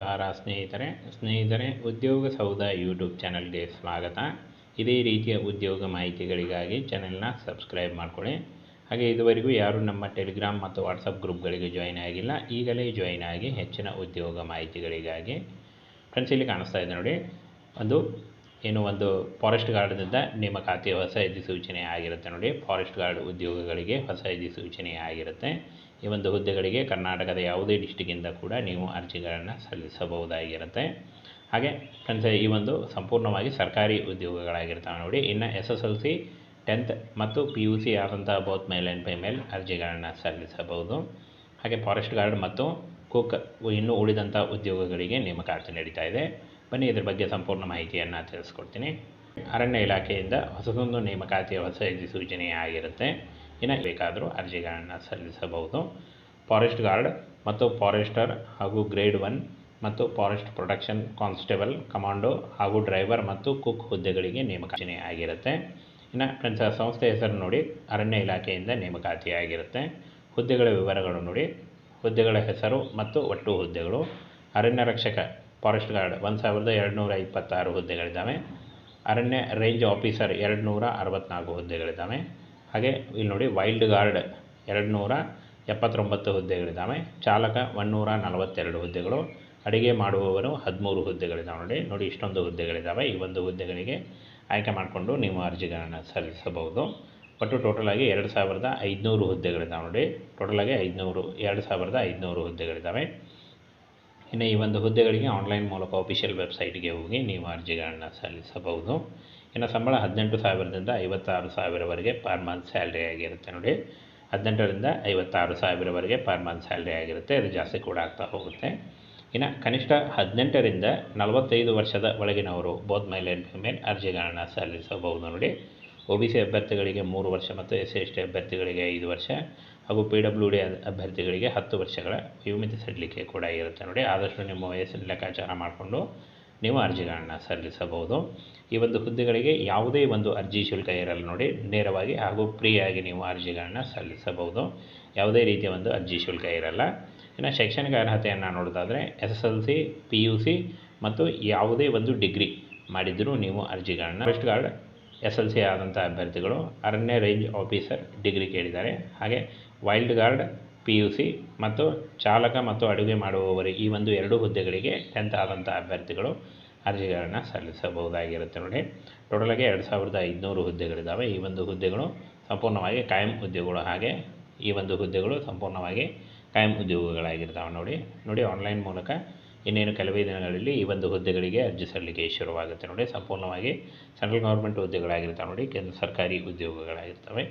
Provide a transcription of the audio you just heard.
ಸ್ನೇಹಿತರೆ ಉದ್ಯೋಗ ಸೌಧ ಯೂಟ್ಯೂಬ್ ಚಾನಲ್ಗೆ ಸ್ವಾಗತ. ಇದೇ ರೀತಿಯ ಉದ್ಯೋಗ ಮಾಹಿತಿಗಳಿಗಾಗಿ ಚಾನೆಲ್ನ ಸಬ್ಸ್ಕ್ರೈಬ್ ಮಾಡ್ಕೊಳ್ಳಿ. ಹಾಗೆ ಇದುವರೆಗೂ ಯಾರು ನಮ್ಮ ಟೆಲಿಗ್ರಾಮ್ ಮತ್ತು ವಾಟ್ಸಪ್ ಗ್ರೂಪ್ಗಳಿಗೆ ಜಾಯಿನ್ ಆಗಿಲ್ಲ, ಈಗಲೇ ಜಾಯಿನ್ ಆಗಿ ಹೆಚ್ಚಿನ ಉದ್ಯೋಗ ಮಾಹಿತಿಗಳಿಗಾಗಿ. ಫ್ರೆಂಡ್ಸ್, ಇಲ್ಲಿ ಕಾಣಿಸ್ತಾ ಇದೆ ನೋಡಿ, ಒಂದು ಫಾರೆಸ್ಟ್ ಗಾರ್ಡ್ನಿಂದ ನೇಮಕಾತಿಯ ಹೊಸ ಅಧಿಸೂಚನೆ ಆಗಿರುತ್ತೆ ನೋಡಿ. ಫಾರೆಸ್ಟ್ ಗಾರ್ಡ್ ಉದ್ಯೋಗಗಳಿಗೆ ಹೊಸ ಅಧಿಸೂಚನೆ ಆಗಿರುತ್ತೆ. ಈ ಒಂದು ಹುದ್ದೆಗಳಿಗೆ ಕರ್ನಾಟಕದ ಯಾವುದೇ ಡಿಸ್ಟಿಕ್ಕಿಂದ ಕೂಡ ನೀವು ಅರ್ಜಿಗಳನ್ನು ಸಲ್ಲಿಸಬಹುದಾಗಿರುತ್ತೆ. ಹಾಗೆ ಫ್ರೆಂಡ್ಸ್, ಈ ಒಂದು ಸಂಪೂರ್ಣವಾಗಿ ಸರ್ಕಾರಿ ಉದ್ಯೋಗಗಳಾಗಿರ್ತವೆ ನೋಡಿ. ಇನ್ನು SSLC 10th ಮತ್ತು PUC ಆದಂತಹ ಬೋತ್ ಮೇಲ್ ಆ್ಯಂಡ್ ಫಿಮೇಲ್ ಅರ್ಜಿಗಳನ್ನು ಸಲ್ಲಿಸಬಹುದು. ಹಾಗೆ ಫಾರೆಸ್ಟ್ ಗಾರ್ಡ್ ಮತ್ತು ಕುಕ್ ಇನ್ನೂ ಉಳಿದಂಥ ಉದ್ಯೋಗಗಳಿಗೆ ನೇಮಕಾತಿ ನಡೀತಾ ಇದೆ. ಬನ್ನಿ ಇದ್ರ ಬಗ್ಗೆ ಸಂಪೂರ್ಣ ಮಾಹಿತಿಯನ್ನು ತಿಳಿಸ್ಕೊಡ್ತೀನಿ. ಅರಣ್ಯ ಇಲಾಖೆಯಿಂದ ಹೊಸದೊಂದು ನೇಮಕಾತಿಯ ಹೊಸ ಅಧಿಸೂಚನೆ ಆಗಿರುತ್ತೆ. ಇನ್ನು ಬೇಕಾದರೂ ಅರ್ಜಿಗಳನ್ನು ಸಲ್ಲಿಸಬಹುದು. ಫಾರೆಸ್ಟ್ ಗಾರ್ಡ್ ಮತ್ತು ಫಾರೆಸ್ಟರ್ ಹಾಗೂ ಗ್ರೇಡ್ 1 ಮತ್ತು ಫಾರೆಸ್ಟ್ ಪ್ರೊಟೆಕ್ಷನ್ ಕಾನ್ಸ್ಟೇಬಲ್, ಕಮಾಂಡೋ ಹಾಗೂ ಡ್ರೈವರ್ ಮತ್ತು ಕುಕ್ ಹುದ್ದೆಗಳಿಗೆ ನೇಮಕಾತಿ ಆಗಿರುತ್ತೆ. ಇನ್ನು ಫ್ರೆಂಡ್ಸ್, ಸಂಸ್ಥೆ ಹೆಸರು ನೋಡಿ, ಅರಣ್ಯ ಇಲಾಖೆಯಿಂದ ನೇಮಕಾತಿ ಆಗಿರುತ್ತೆ. ಹುದ್ದೆಗಳ ವಿವರಗಳು ನೋಡಿ, ಹುದ್ದೆಗಳ ಹೆಸರು ಮತ್ತು ಒಟ್ಟು ಹುದ್ದೆಗಳು. ಅರಣ್ಯ ರಕ್ಷಕ ಫಾರೆಸ್ಟ್ ಗಾರ್ಡ್ 1226 ಹುದ್ದೆಗಳಿದ್ದಾವೆ. ಅರಣ್ಯ ರೇಂಜ್ ಆಫೀಸರ್ 264 ಹುದ್ದೆಗಳಿದ್ದಾವೆ. ಹಾಗೆ ಇಲ್ಲಿ ನೋಡಿ, ವೈಲ್ಡ್ ಗಾರ್ಡ್ 279 ಹುದ್ದೆಗಳಿದ್ದಾವೆ. ಚಾಲಕ 142 ಹುದ್ದೆಗಳು. ಅಡುಗೆ ಮಾಡುವವರು 13 ಹುದ್ದೆಗಳಿದ್ದಾವೆ ನೋಡಿ. ಇಷ್ಟೊಂದು ಹುದ್ದೆಗಳಿದ್ದಾವೆ. ಈ ಒಂದು ಹುದ್ದೆಗಳಿಗೆ ಆಯ್ಕೆ ಮಾಡಿಕೊಂಡು ನೀವು ಅರ್ಜಿಗಳನ್ನು ಸಲ್ಲಿಸಬಹುದು. ಒಟ್ಟು ಟೋಟಲಾಗಿ 2500 ಹುದ್ದೆಗಳಿದ್ದಾವೆ ನೋಡಿ. ಟೋಟಲಾಗಿ 2500 ಹುದ್ದೆಗಳಿದ್ದಾವೆ. ಇನ್ನು ಈ ಒಂದು ಹುದ್ದೆಗಳಿಗೆ ಆನ್ಲೈನ್ ಮೂಲಕ ಅಫಿಷಿಯಲ್ ವೆಬ್ಸೈಟ್ಗೆ ಹೋಗಿ ನೀವು ಅರ್ಜಿಗಳನ್ನು ಸಲ್ಲಿಸಬಹುದು. ಇನ್ನು ಸಂಬಳ 18,000ದಿಂದ 56,000ವರೆಗೆ ಪರ್ ಮಂತ್ ಸ್ಯಾಲ್ರಿ ಆಗಿರುತ್ತೆ ನೋಡಿ. 18ರಿಂದ 56,000ವರೆಗೆ ಪರ್ ಮಂತ್ ಸ್ಯಾಲ್ರಿ ಆಗಿರುತ್ತೆ. ಅದು ಜಾಸ್ತಿ ಕೂಡ ಆಗ್ತಾ ಹೋಗುತ್ತೆ. ಇನ್ನು ಕನಿಷ್ಠ 18ರಿಂದ 45 ವರ್ಷದ ಒಳಗಿನವರು ಬೋತ್ ಮೇಲ್ ಆ್ಯಂಡ್ ಫಿಮೇಲ್ ಅರ್ಜಿಗಳನ್ನು ಸಲ್ಲಿಸಬಹುದು ನೋಡಿ. OBC ಅಭ್ಯರ್ಥಿಗಳಿಗೆ 3 ವರ್ಷ ಮತ್ತು SC/ST ಅಭ್ಯರ್ಥಿಗಳಿಗೆ 5 ವರ್ಷ ಹಾಗೂ PWD ಅಭ್ಯರ್ಥಿಗಳಿಗೆ 10 ವರ್ಷಗಳ ವಯೋಮಿತಿ ಸಡಿಲಿಕೆ ಕೂಡ ಇರುತ್ತೆ ನೋಡಿ. ಆದಷ್ಟು ನಿಮ್ಮ ವಯಸ್ಸಿನ ಲೆಕ್ಕಾಚಾರ ಮಾಡಿಕೊಂಡು ನೀವು ಅರ್ಜಿಗಳನ್ನು ಸಲ್ಲಿಸಬಹುದು. ಈ ಒಂದು ಹುದ್ದೆಗಳಿಗೆ ಯಾವುದೇ ಒಂದು ಅರ್ಜಿ ಶುಲ್ಕ ಇರಲ್ಲ ನೋಡಿ. ನೇರವಾಗಿ ಹಾಗೂ ಫ್ರೀಯಾಗಿ ನೀವು ಅರ್ಜಿಗಳನ್ನು ಸಲ್ಲಿಸಬಹುದು. ಯಾವುದೇ ರೀತಿಯ ಒಂದು ಅರ್ಜಿ ಶುಲ್ಕ ಇರಲ್ಲ. ಇನ್ನು ಶೈಕ್ಷಣಿಕ ಅರ್ಹತೆಯನ್ನು ನೋಡೋದಾದರೆ SSLC, PUC ಮತ್ತು ಯಾವುದೇ ಒಂದು ಡಿಗ್ರಿ ಮಾಡಿದರೂ ನೀವು ಅರ್ಜಿಗಳನ್ನು. ಫಾರೆಸ್ಟ್ ಗಾರ್ಡ್ SLC ಆದಂಥ ಅಭ್ಯರ್ಥಿಗಳು, ಅರಣ್ಯ ರೇಂಜ್ ಆಫೀಸರ್ ಡಿಗ್ರಿ ಕೇಳಿದ್ದಾರೆ. ಹಾಗೆ ವೈಲ್ಡ್ ಗಾರ್ಡ್ PUC ಮತ್ತು ಚಾಲಕ ಮತ್ತು ಅಡುಗೆ ಮಾಡುವವರು, ಈ ಒಂದು 2 ಹುದ್ದೆಗಳಿಗೆ 10th ಆದಂಥ ಅಭ್ಯರ್ಥಿಗಳು ಅರ್ಜಿಗಳನ್ನು ಸಲ್ಲಿಸಬಹುದಾಗಿರುತ್ತೆ ನೋಡಿ. ಟೋಟಲಾಗಿ 2500 ಹುದ್ದೆಗಳಿದ್ದಾವೆ. ಈ ಒಂದು ಹುದ್ದೆಗಳು ಸಂಪೂರ್ಣವಾಗಿ ಕಾಯಂ ಉದ್ಯೋಗಗಳು. ಹಾಗೆ ಈ ಒಂದು ಹುದ್ದೆಗಳು ಸಂಪೂರ್ಣವಾಗಿ ಕಾಯಂ ಉದ್ಯೋಗಗಳಾಗಿರ್ತಾವೆ ನೋಡಿ. ಆನ್ಲೈನ್ ಮೂಲಕ ಇನ್ನೇನು ಕೆಲವೇ ದಿನಗಳಲ್ಲಿ ಈ ಒಂದು ಹುದ್ದೆಗಳಿಗೆ ಅರ್ಜಿ ಸಲ್ಲಿಕೆ ಶುರುವಾಗುತ್ತೆ ನೋಡಿ. ಸಂಪೂರ್ಣವಾಗಿ ಸೆಂಟ್ರಲ್ ಗೌರ್ಮೆಂಟ್ ಹುದ್ದೆಗಳಾಗಿರ್ತಾವೆ ನೋಡಿ. ಕೇಂದ್ರ ಸರ್ಕಾರಿ ಉದ್ಯೋಗಗಳಾಗಿರ್ತವೆ.